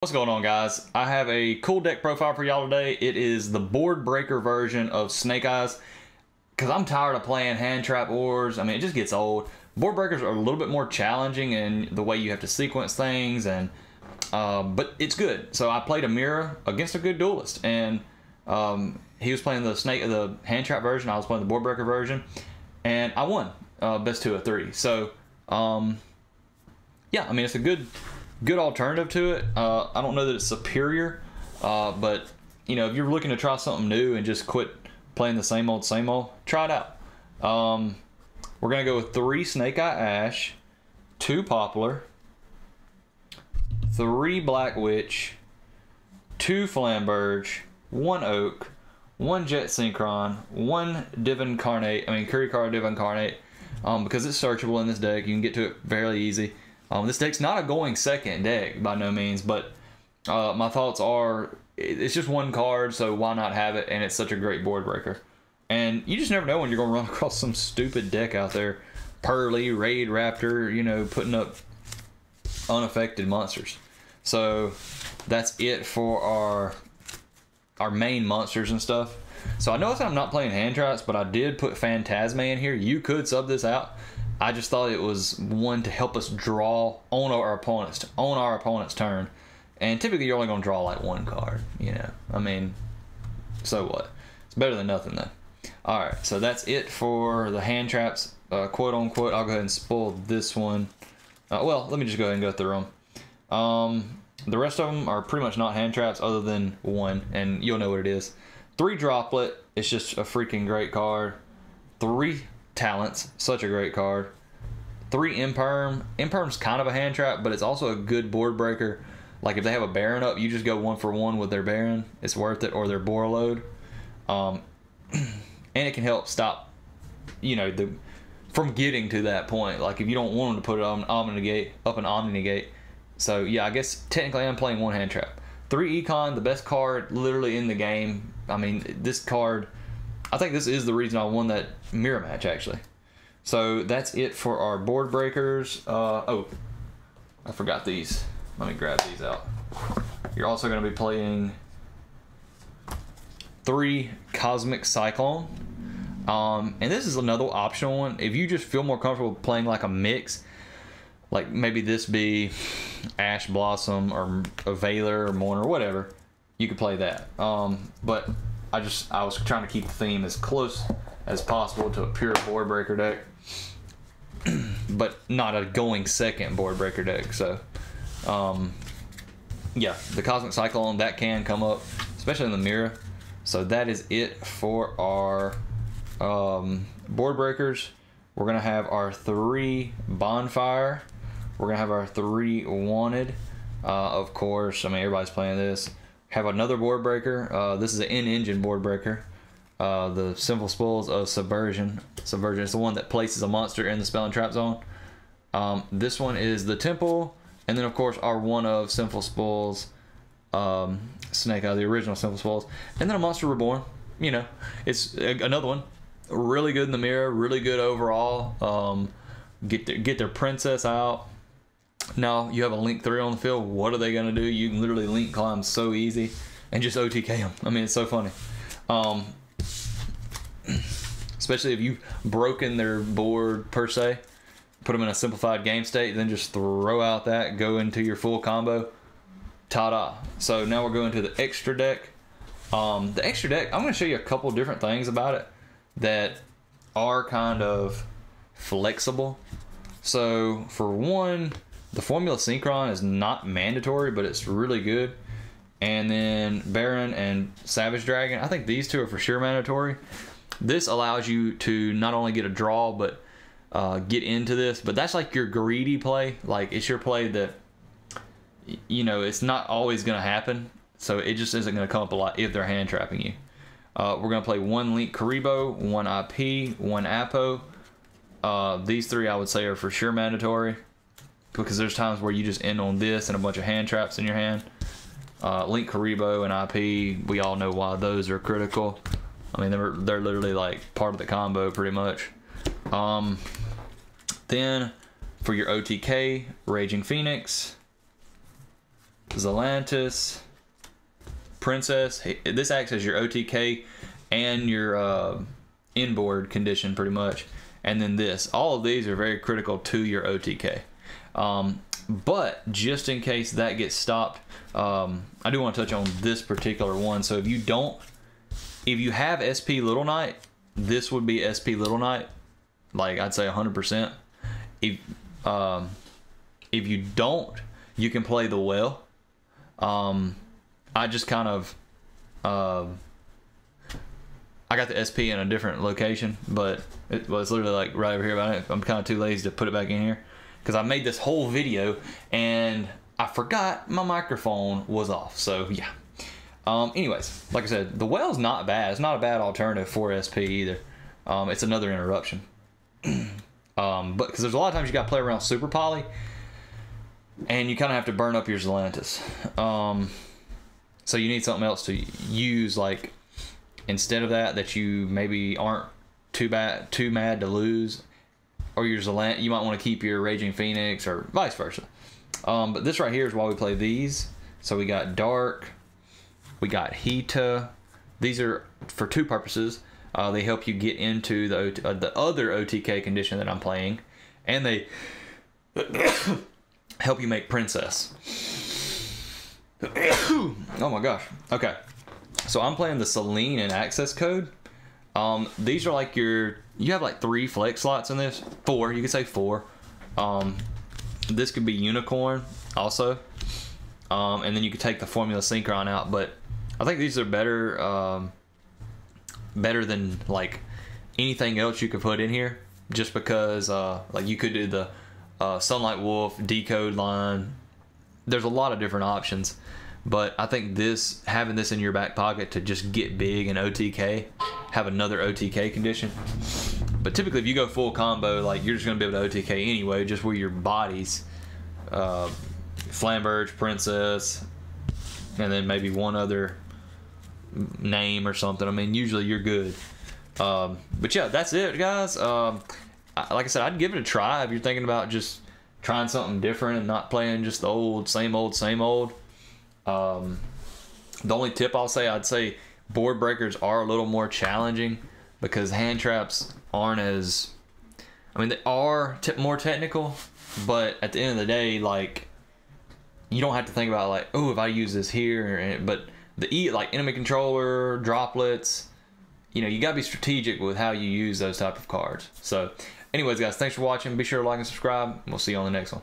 What's going on, guys? I have a cool deck profile for y'all today. It is the board breaker version of Snake Eyes because I'm tired of playing hand trap wars. I mean, it just gets old. Board breakers are a little bit more challenging in the way you have to sequence things, and but it's good. So I played Amira against a good duelist, and he was playing the hand trap version. I was playing the board breaker version, and I won best 2 of 3. So yeah, I mean, it's a good alternative to it. I don't know that it's superior, but you know, if you're looking to try something new and just quit playing the same old, try it out. We're gonna go with 3 Snake Eye Ash, 2 Poplar, 3 Black Witch, 2 Flamberge, 1 Oak, 1 Jet Synchron, 1 Div Incarnate. I mean, Kurikara Div Incarnate, because it's searchable in this deck. You can get to it fairly easy. This deck's not a going second deck by no means, but my thoughts are it's just 1 card, so why not have it? And it's such a great board breaker. And you just never know when you're going to run across some stupid deck out there. Pearly, Raid Raptor, you know, putting up unaffected monsters. So that's it for our main monsters and stuff. So I know I'm not playing hand traps, but I did put Phantasma in here. You could sub this out. I just thought it was one to help us draw on our opponent's turn, and typically you're only going to draw like 1 card. You know, I mean, so what? It's better than nothing though. All right, so that's it for the hand traps, quote unquote. I'll go ahead and spoil this one. Well, let me just go ahead and go through them. The rest of them are pretty much not hand traps, other than 1, and you'll know what it is. 3 Droplet. It's just a freaking great card. 3 Talents, such a great card. 3 Imperm. Imperm's kind of a hand trap, but it's also a good board breaker. Like if they have a Baron up, you just go 1 for 1 with their Baron. It's worth it, or their Borreload. And it can help stop, you know, from getting to that point. Like if you don't want them to put it on Omni Negate. So yeah, I guess technically I'm playing 1 hand trap. 3 Econ, the best card literally in the game. I mean, this card, I think this is the reason I won that mirror match, actually. So that's it for our board breakers. Oh, I forgot these. Let me grab these out. You're also going to be playing 3 Cosmic Cyclone. And this is another optional one. If you just feel more comfortable playing like a mix, like maybe this be Ash Blossom or a Veiler or Mourner or whatever, you could play that. But I was trying to keep the theme as close as possible to a pure board breaker deck, but not a going second board breaker deck. So yeah, the Cosmic Cyclone, that can come up, especially in the mirror. So that is it for our board breakers. We're gonna have our 3 Bonfire. We're gonna have our 3 Wanted. Of course, I mean, everybody's playing this. Have another board breaker. This is an in-engine board breaker. The Simple Spells of Subversion. Subversion is the one that places a monster in the spell and trap zone. This one is the Temple, and then of course our one of Simple Spells, Snake Eye, the original Simple Spells, and then a Monster Reborn. You know, it's another one. Really good in the mirror. Really good overall. Get their princess out. Now you have a Link 3 on the field. What are they gonna do? You can literally Link climb so easy and just OTK them. I mean, it's so funny. Especially if you've broken their board per se, put them in a simplified game state, then just throw out that, go into your full combo. Ta-da! So now we're going to the extra deck. The extra deck, I'm gonna show you a couple different things about it that are kind of flexible. So for one, the Formula Synchron is not mandatory, but it's really good. And then Baron and Savage Dragon, I think these 2 are for sure mandatory. This allows you to not only get a draw, but get into this. But that's like your greedy play. Like, it's your play that, you know, it's not always going to happen. So it just isn't going to come up a lot if they're hand trapping you. We're going to play 1 Link Karibo, 1 IP, 1 Apo. These 3 I would say are for sure mandatory, because there's times where you just end on this and a bunch of hand traps in your hand. Link Karibo and IP, we all know why those are critical. I mean, they're literally like part of the combo pretty much. Then for your OTK, Raging Phoenix, Zelantis, Princess. This acts as your OTK and your inboard condition pretty much. And then this. All of these are very critical to your OTK. But just in case that gets stopped, I do want to touch on this particular one. So if you have SP Little Knight, this would be SP Little Knight. Like I'd say 100%. If you don't, you can play the Well. I just kind of I got the SP in a different location, but it's literally like right over here. But I'm kind of too lazy to put it back in here because I made this whole video and I forgot my microphone was off. So yeah. Anyways, like I said, the Well's not bad. It's not a bad alternative for SP either. It's another interruption. But because there's a lot of times you got to play around Super Poly, and you kind of have to burn up your Zelantis. So you need something else to use, like instead of that you maybe aren't too mad to lose, or your Zelantis, you might want to keep your Raging Phoenix or vice versa. But this right here is why we play these. So we got Dark, we got Hita. These are for two purposes. They help you get into the other OTK condition that I'm playing, and they help you make Princess. Oh my gosh. Okay. So I'm playing the Celine and Access Code. These are like you have like 3 flex slots in this. 4, you could say 4. This could be Unicorn also. And then you could take the Formula Synchron out, but I think these are better than like anything else you could put in here, just because like you could do the Sunlight Wolf decode line. There's a lot of different options, but I think having this in your back pocket to just get big in OTK, have another OTK condition. But typically if you go full combo, like you're just gonna be able to OTK anyway, just where your body's Flamberge, Princess, and then maybe one other name or something. I mean, usually you're good. But yeah, that's it, guys. Like I said, I'd give it a try if you're thinking about just trying something different and not playing just the old same old. The only tip I'd say board breakers are a little more challenging because hand traps aren't as, I mean, they are more technical, but at the end of the day, like, you don't have to think about like, oh, if I use this here, but like enemy controller, droplets, you know, you gotta be strategic with how you use those type of cards. So anyways, guys, thanks for watching. Be sure to like and subscribe. We'll see you on the next one.